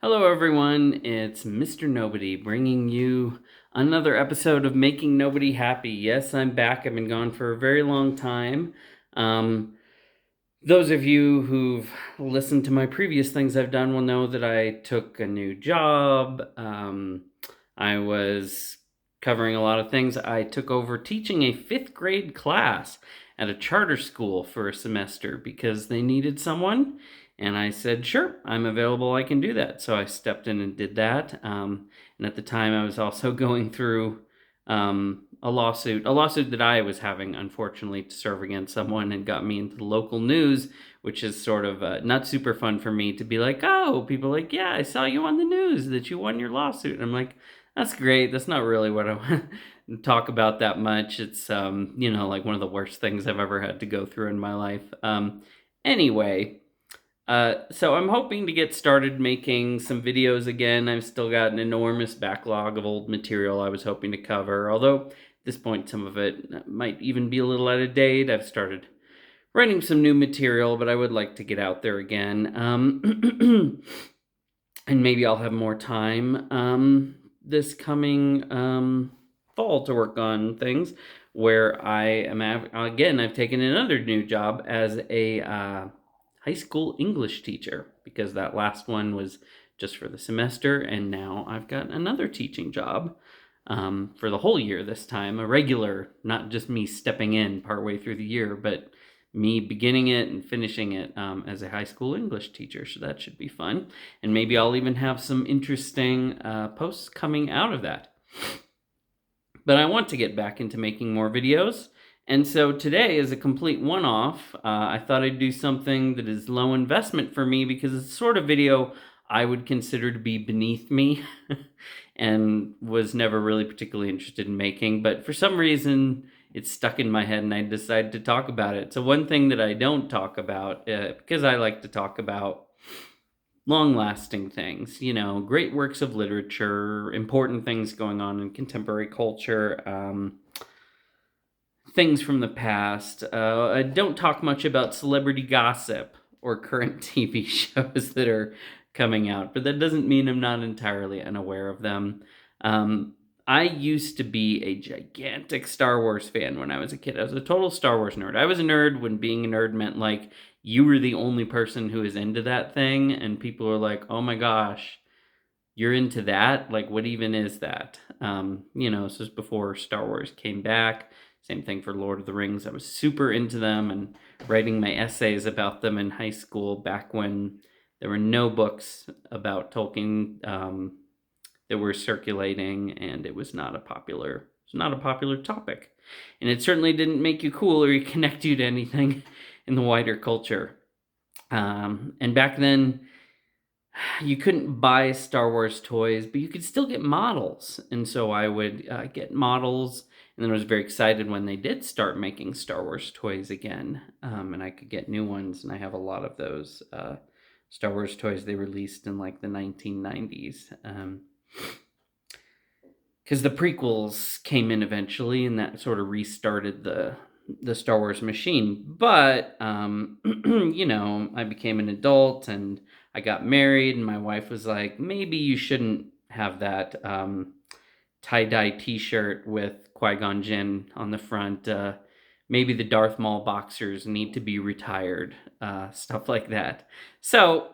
Hello, everyone. It's Mr. Nobody bringing you another episode of Making Nobody Happy. Yes, I'm back. I've been gone for a very long time. Um, those of you who've listened to my previous things I've done will know that I took a new job. I was covering a lot of things. I took over teaching a fifth grade class at a charter school for a semester because they needed someone. And I said, sure, I'm available. I can do that. So I stepped in and did that. And at the time, I was also going through a lawsuit that I was having, unfortunately, to serve against someone, and got me into the local news, which is sort of not super fun for me to be like, oh, people are like, yeah, I saw you on the news that you won your lawsuit. And I'm like, that's great. That's not really what I want to talk about that much. It's, like one of the worst things I've ever had to go through in my life. Anyway, so I'm hoping to get started making some videos again. I've still got an enormous backlog of old material I was hoping to cover, although at this point some of it might even be a little out of date. I've started writing some new material, but I would like to get out there again. And maybe I'll have more time this coming fall to work on things where I am, again, I've taken another new job as a high school English teacher, because that last one was just for the semester, and now I've got another teaching job for the whole year this time, a regular, not just me stepping in partway through the year, but me beginning it and finishing it as a high school English teacher. So that should be fun. And maybe I'll even have some interesting posts coming out of that. But I want to get back into making more videos. And so today is a complete one-off. I thought I'd do something that is low investment for me, because it's the sort of video I would consider to be beneath me and was never really particularly interested in making. But for some reason, it's stuck in my head and I decided to talk about it. So one thing that I don't talk about, because I like to talk about long-lasting things, great works of literature, important things going on in contemporary culture, things from the past. I don't talk much about celebrity gossip or current TV shows that are coming out, but that doesn't mean I'm not entirely unaware of them. I used to be a gigantic Star Wars fan when I was a kid. I was a total Star Wars nerd. I was a nerd when being a nerd meant like you were the only person who is into that thing, and people are like, oh my gosh, you're into that? Like, what even is that? This was before Star Wars came back. Same thing for Lord of the Rings. I was super into them and writing my essays about them in high school back when there were no books about Tolkien that were circulating, and it was not a popular topic. And it certainly didn't make you cool or connect you to anything in the wider culture. And back then, you couldn't buy Star Wars toys, but you could still get models. And so I would get models, and then I was very excited when they did start making Star Wars toys again, and I could get new ones, and I have a lot of those Star Wars toys they released in like the 1990s. Because the prequels came in eventually, and that sort of restarted the Star Wars machine. But, I became an adult, and I got married, and my wife was like, maybe you shouldn't have that tie-dye t-shirt with Qui-Gon Jinn on the front. Maybe the Darth Maul boxers need to be retired, stuff like that. So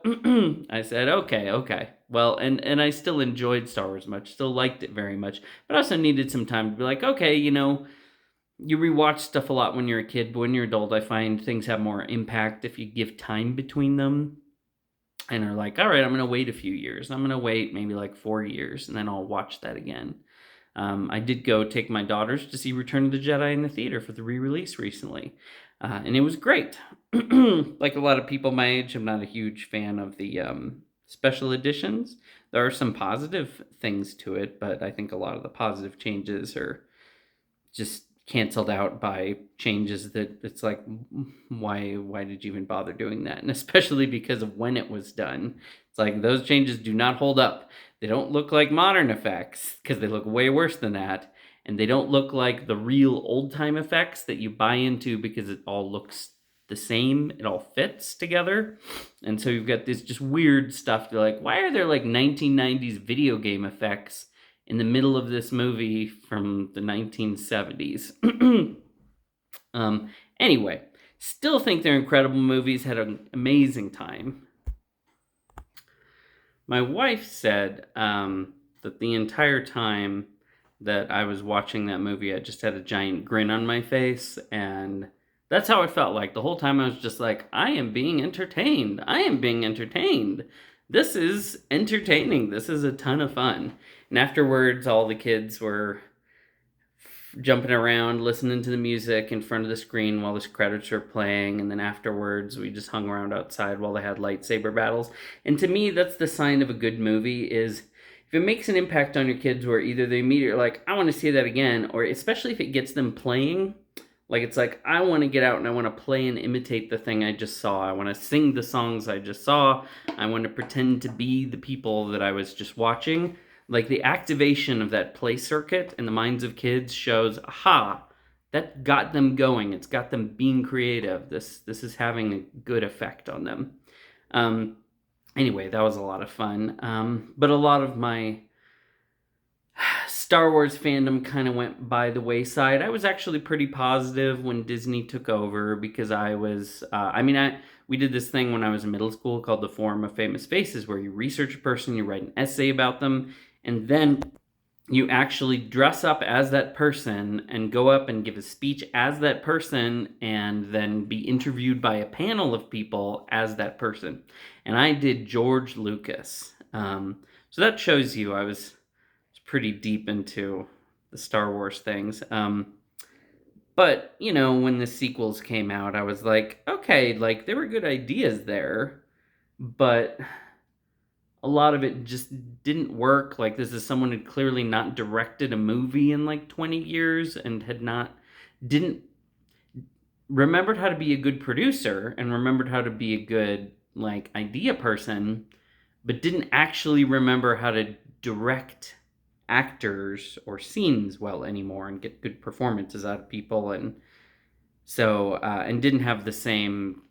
I said, okay. Well, and I still enjoyed Star Wars much, still liked it very much, but I also needed some time to be like, okay, you rewatch stuff a lot when you're a kid, but when you're an adult, I find things have more impact if you give time between them. And are like, all right, I'm going to wait a few years. I'm going to wait maybe like 4 years, and then I'll watch that again. I did go take my daughters to see Return of the Jedi in the theater for the re-release recently. And it was great. Like a lot of people my age, I'm not a huge fan of the special editions. There are some positive things to it, but I think a lot of the positive changes are just canceled out by changes that it's like, why did you even bother doing that? And especially because of when it was done. It's like those changes do not hold up. They don't look like modern effects, because they look way worse than that. And they don't look like the real old-time effects that you buy into because it all looks the same. It all fits together. And so you've got this just weird stuff. You're like, why are there like 1990s video game effects in the middle of this movie from the 1970s? Anyway, still think they're incredible movies. Had an amazing time. My wife said that the entire time that I was watching that movie, I just had a giant grin on my face, and that's how it felt like. The whole time I was just like, I am being entertained. I am being entertained. This is entertaining. This is a ton of fun. And afterwards, all the kids were jumping around, listening to the music in front of the screen while the credits were playing, and then afterwards we just hung around outside while they had lightsaber battles. And to me, that's the sign of a good movie, is if it makes an impact on your kids where either they immediately are like, I want to see that again, or especially if it gets them playing, like it's like, I want to get out and I want to play and imitate the thing I just saw. I want to sing the songs I just saw. I want to pretend to be the people that I was just watching. Like the activation of that play circuit in the minds of kids shows, aha, that got them going. It's got them being creative. This is having a good effect on them. Anyway, that was a lot of fun. But a lot of my Star Wars fandom kind of went by the wayside. I was actually pretty positive when Disney took over because I was, we did this thing when I was in middle school called the Forum of Famous Faces, where you research a person, you write an essay about them, and then you actually dress up as that person and go up and give a speech as that person and then be interviewed by a panel of people as that person. And I did George Lucas. So that shows you I was pretty deep into the Star Wars things. But, you know, when the sequels came out, I was like, okay, like there were good ideas there, but a lot of it just didn't work. Like, this is someone who had clearly not directed a movie in like 20 years and didn't remembered how to be a good producer and remembered how to be a good like idea person, but didn't actually remember how to direct actors or scenes well anymore and get good performances out of people. And so, and didn't have the same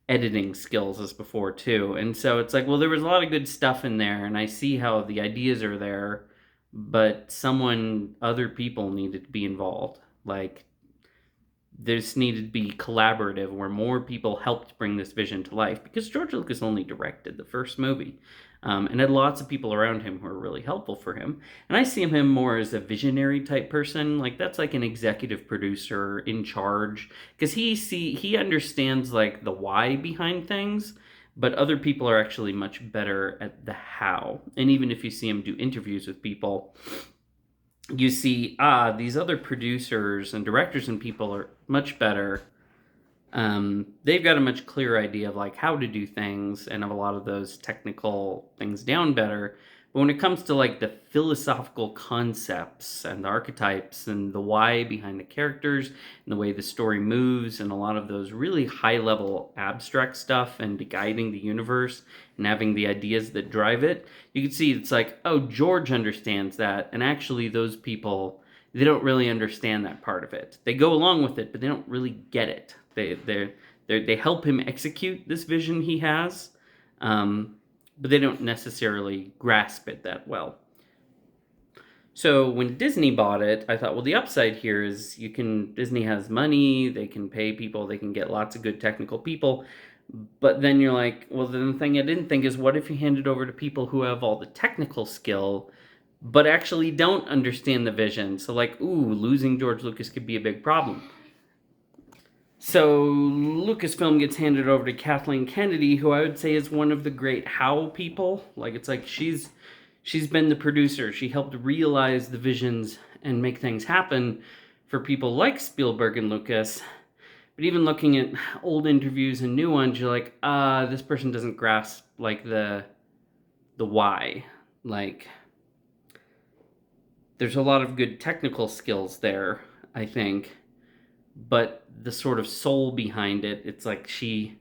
editing skills as before too. And so it's like, well, there was a lot of good stuff in there and I see how the ideas are there, but other people needed to be involved. Like, this needed to be collaborative where more people helped bring this vision to life, because George Lucas only directed the first movie and had lots of people around him who were really helpful for him. And I see him more as a visionary type person. Like, that's like an executive producer in charge, because he understands like the why behind things, but other people are actually much better at the how. And even if you see him do interviews with people, you see, these other producers and directors and people are much better. They've got a much clearer idea of like how to do things and of a lot of those technical things down better. But when it comes to like the philosophical concepts and the archetypes and the why behind the characters and the way the story moves and a lot of those really high level abstract stuff and guiding the universe and having the ideas that drive it, you can see it's like, oh, George understands that. And actually those people, they don't really understand that part of it. They go along with it, but they don't really get it. They help him execute this vision he has, but they don't necessarily grasp it that well. So when Disney bought it, I thought, well, the upside here is Disney has money, they can pay people, they can get lots of good technical people. But then you're like, well, then the thing I didn't think is, what if you hand it over to people who have all the technical skill, but actually don't understand the vision? So like, losing George Lucas could be a big problem. So Lucasfilm gets handed over to Kathleen Kennedy, who I would say is one of the great how people. Like, it's like she's been the producer. She helped realize the visions and make things happen for people like Spielberg and Lucas. But even looking at old interviews and new ones, you're like, this person doesn't grasp like the why. Like, there's a lot of good technical skills there, I think, but the sort of soul behind it, it's like she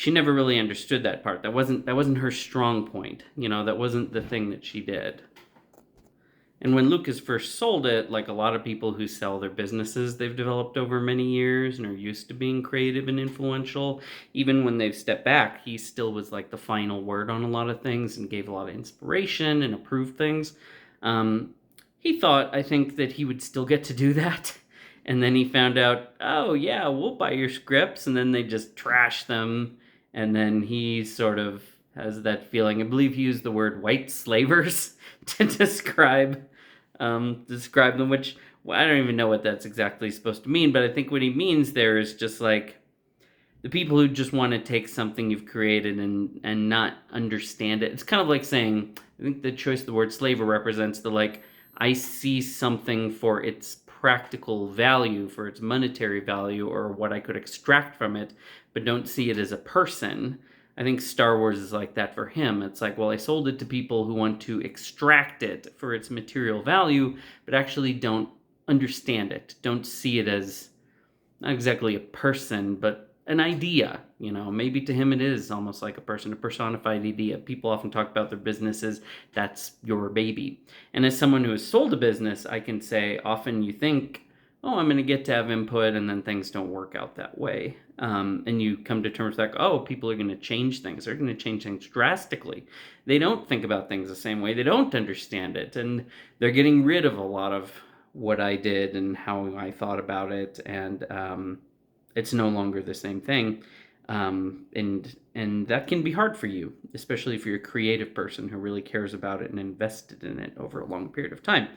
never really understood that part. That wasn't her strong point. You know, that wasn't the thing that she did. And when Lucas first sold it, like a lot of people who sell their businesses they've developed over many years and are used to being creative and influential, even when they've stepped back, he still was like the final word on a lot of things and gave a lot of inspiration and approved things. Um, he thought, I think, that he would still get to do that. And then he found out, oh, yeah, we'll buy your scripts. And then they just trash them. And then he sort of has that feeling. I believe he used the word white slavers to describe them, which well, I don't even know what that's exactly supposed to mean. But I think what he means there is just like the people who just want to take something you've created and not understand it. It's kind of like saying, I think the choice of the word slaver represents the like, I see something for its practical value, for its monetary value, or what I could extract from it, but don't see it as a person. I think Star Wars is like that for him. It's like, well, I sold it to people who want to extract it for its material value, but actually don't understand it, don't see it as not exactly a person, but an idea. Maybe to him it is almost like a person, a personified idea. People often talk about their businesses. That's your baby. And as someone who has sold a business, I can say often you think, oh, I'm going to get to have input, and then things don't work out that way. And you come to terms like, oh, people are going to change things. They're going to change things drastically. They don't think about things the same way. They don't understand it. And they're getting rid of a lot of what I did and how I thought about it, and it's no longer the same thing. And that can be hard for you, especially if you're a creative person who really cares about it and invested in it over a long period of time.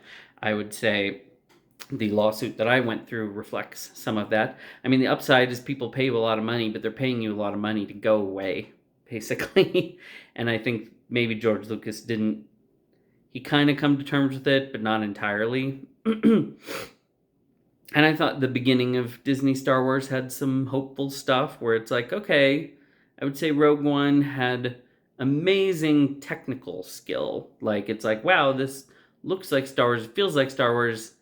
I would say the lawsuit that I went through reflects some of that. I mean, the upside is people pay you a lot of money, but they're paying you a lot of money to go away, basically. And I think maybe George Lucas didn't. He kind of come to terms with it, but not entirely. And I thought the beginning of Disney Star Wars had some hopeful stuff where it's like, okay, I would say Rogue One had amazing technical skill. Like, it's like, wow, this looks like Star Wars, it feels like Star Wars.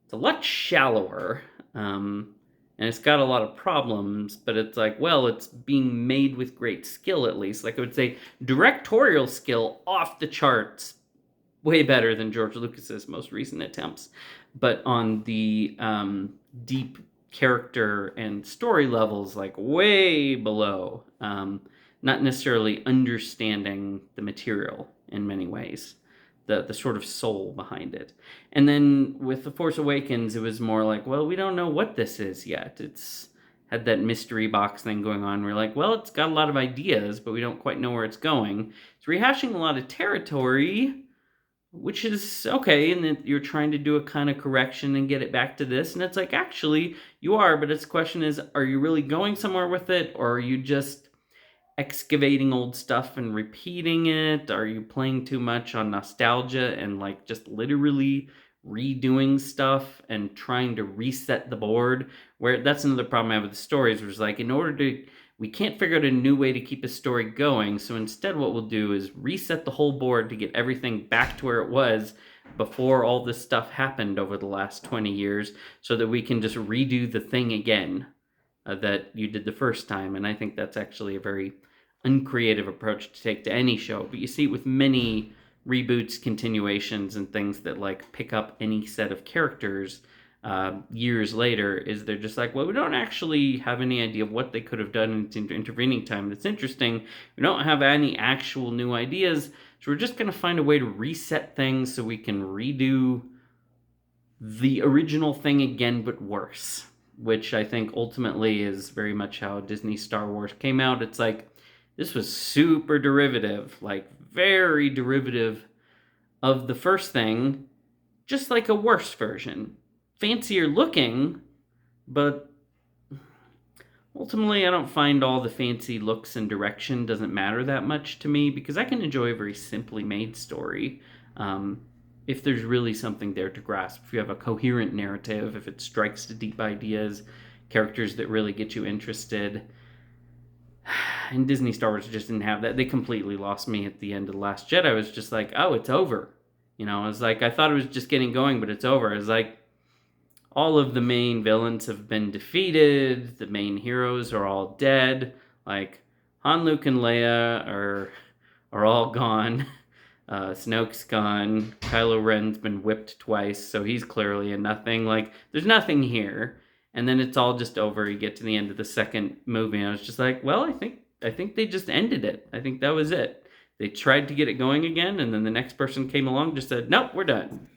It's a lot shallower, and it's got a lot of problems, but it's like, well, it's being made with great skill at least. Like, I would say directorial skill off the charts, way better than George Lucas's most recent attempts. But on the deep character and story levels, like way below. Not necessarily understanding the material in many ways, the sort of soul behind it. And then with The Force Awakens, it was more like, well, we don't know what this is yet. It's had that mystery box thing going on. We're like, well, it's got a lot of ideas, but we don't quite know where it's going. It's rehashing a lot of territory, which is okay, and then you're trying to do a kind of correction and get it back to this, and it's like, actually, you are, but its question is, are you really going somewhere with it, or are you just excavating old stuff and repeating it? Are you playing too much on nostalgia and like just literally redoing stuff and trying to reset the board? Where that's another problem I have with the stories, was like, in order to we can't figure out a new way to keep a story going, so instead what we'll do is reset the whole board to get everything back to where it was before all this stuff happened over the last 20 years, so that we can just redo the thing again that you did the first time. And I think that's actually a very uncreative approach to take to any show. But you see it with many reboots, continuations, and things that like pick up any set of characters years later, is they're just like, well, we don't actually have any idea of what they could have done in intervening time that's interesting. We don't have any actual new ideas, so we're just going to find a way to reset things so we can redo the original thing again, but worse. Which I think ultimately is very much how Disney Star Wars came out. It's like, this was super derivative, like very derivative of the first thing, just like a worse version. Fancier looking, but ultimately I don't find all the fancy looks and direction doesn't matter that much to me, because I can enjoy a very simply made story if there's really something there to grasp, if you have a coherent narrative, if it strikes to deep ideas, characters that really get you interested. And Disney Star Wars just didn't have that. They completely lost me at the end of The Last Jedi. I was just like, oh, it's over. I was like, I thought it was just getting going, but it's over. I was like, all of the main villains have been defeated. The main heroes are all dead. Like, Han, Luke, and Leia are all gone. Snoke's gone. Kylo Ren's been whipped twice, so he's clearly a nothing. Like, there's nothing here. And then it's all just over. You get to the end of the second movie, and I was just like, well, I think they just ended it. I think that was it. They tried to get it going again, and then the next person came along, just said, nope, we're done.